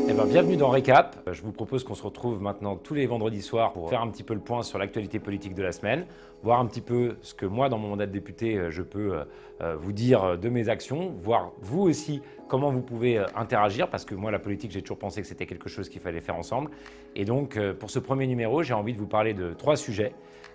Bienvenue dans Récap. Je vous propose qu'on se retrouve maintenant tous les vendredis soirs pour faire un petit peu le point sur l'actualité politique de la semaine, voir un petit peu ce que moi, dans mon mandat de député, je peux vous dire de mes actions, voir vous aussi comment vous pouvez interagir, parce que moi, la politique, j'ai toujours pensé que c'était quelque chose qu'il fallait faire ensemble. Et donc, pour ce premier numéro, j'ai envie de vous parler de 3 sujets.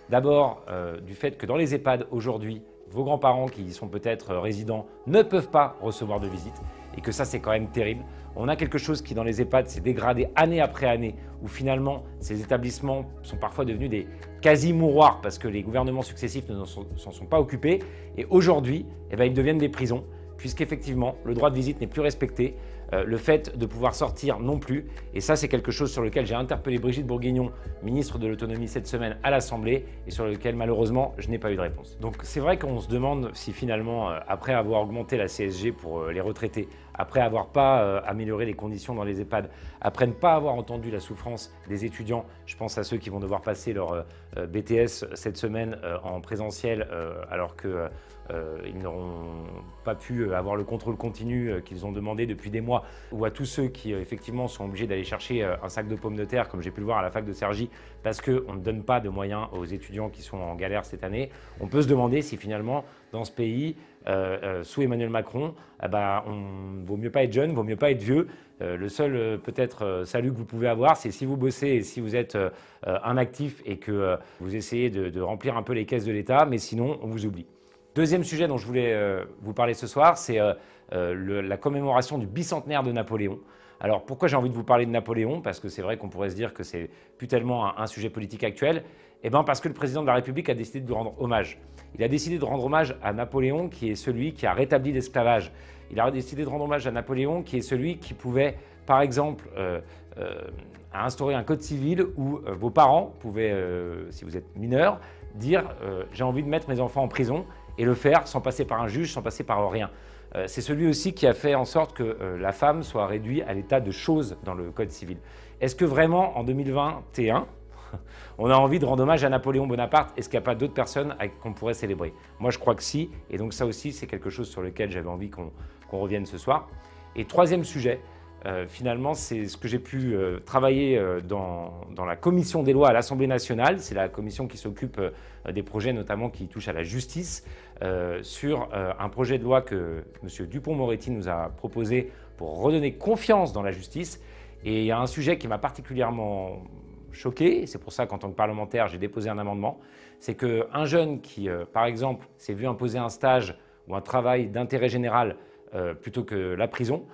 D'abord, du fait que dans les EHPAD aujourd'hui, vos grands-parents qui y sont peut-être résidents ne peuvent pas recevoir de visite et que ça, c'est quand même terrible. On a quelque chose qui, dans les EHPAD, s'est dégradé année après année, où finalement, ces établissements sont parfois devenus des quasi-mouroirs parce que les gouvernements successifs ne s'en sont pas occupés. Et aujourd'hui, ils deviennent des prisons, puisqu'effectivement, le droit de visite n'est plus respecté, le fait de pouvoir sortir non plus. Et ça, c'est quelque chose sur lequel j'ai interpellé Brigitte Bourguignon, ministre de l'Autonomie cette semaine à l'Assemblée, et sur lequel, malheureusement, je n'ai pas eu de réponse. Donc c'est vrai qu'on se demande si finalement, après avoir augmenté la CSG pour les retraités, après avoir pas amélioré les conditions dans les EHPAD, après ne pas avoir entendu la souffrance des étudiants, je pense à ceux qui vont devoir passer leur BTS cette semaine en présentiel alors qu'ils n'auront pas pu avoir le contrôle continu qu'ils ont demandé depuis des mois, ou à tous ceux qui effectivement sont obligés d'aller chercher un sac de pommes de terre, comme j'ai pu le voir à la fac de Cergy, parce qu'on ne donne pas de moyens aux étudiants qui sont en galère cette année. On peut se demander si finalement, dans ce pays, sous Emmanuel Macron, vaut mieux pas être jeune, vaut mieux pas être vieux. Le seul peut-être salut que vous pouvez avoir, c'est si vous bossez et si vous êtes un actif et que vous essayez de remplir un peu les caisses de l'État, mais sinon, on vous oublie. Deuxième sujet dont je voulais vous parler ce soir, c'est la commémoration du bicentenaire de Napoléon. Alors pourquoi j'ai envie de vous parler de Napoléon? Parce que c'est vrai qu'on pourrait se dire que c'est plus tellement un sujet politique actuel. Parce que le président de la République a décidé de lui rendre hommage. Il a décidé de rendre hommage à Napoléon, qui est celui qui a rétabli l'esclavage. Il a décidé de rendre hommage à Napoléon, qui est celui qui pouvait, par exemple, instaurer un code civil où vos parents pouvaient, si vous êtes mineur, dire j'ai envie de mettre mes enfants en prison et le faire sans passer par un juge, sans passer par rien. C'est celui aussi qui a fait en sorte que la femme soit réduite à l'état de chose dans le code civil. Est-ce que vraiment, en 2021, on a envie de rendre hommage à Napoléon Bonaparte? Est-ce qu'il n'y a pas d'autres personnes qu'on pourrait célébrer? Moi, je crois que si. Et donc ça aussi, c'est quelque chose sur lequel j'avais envie qu'on revienne ce soir. Et troisième sujet, finalement, c'est ce que j'ai pu travailler dans la commission des lois à l'Assemblée nationale. C'est la commission qui s'occupe des projets notamment qui touchent à la justice, sur un projet de loi que M. Dupond-Moretti nous a proposé pour redonner confiance dans la justice. Et il y a un sujet qui m'a particulièrement choqué, c'est pour ça qu'en tant que parlementaire, j'ai déposé un amendement, c'est qu'un jeune qui, par exemple, s'est vu imposer un stage ou un travail d'intérêt général plutôt que la prison,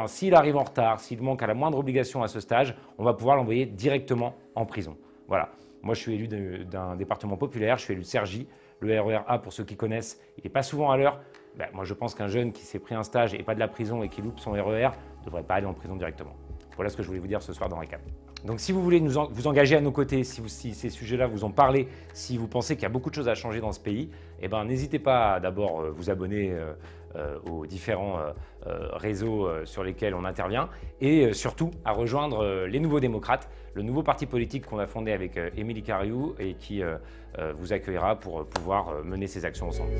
s'il arrive en retard, s'il manque à la moindre obligation à ce stage, on va pouvoir l'envoyer directement en prison. Voilà. Moi, je suis élu d'un département populaire, je suis élu de Cergy. Le RER A, pour ceux qui connaissent, il n'est pas souvent à l'heure. Moi, je pense qu'un jeune qui s'est pris un stage et pas de la prison et qui loupe son RER ne devrait pas aller en prison directement. Voilà ce que je voulais vous dire ce soir dans Récap. Donc si vous voulez vous engager à nos côtés, si ces sujets-là vous en parlez, si vous pensez qu'il y a beaucoup de choses à changer dans ce pays, n'hésitez pas à d'abord vous abonner aux différents réseaux sur lesquels on intervient et surtout à rejoindre les Nouveaux Démocrates, le nouveau parti politique qu'on a fondé avec Émilie Cariou et qui vous accueillera pour pouvoir mener ces actions ensemble.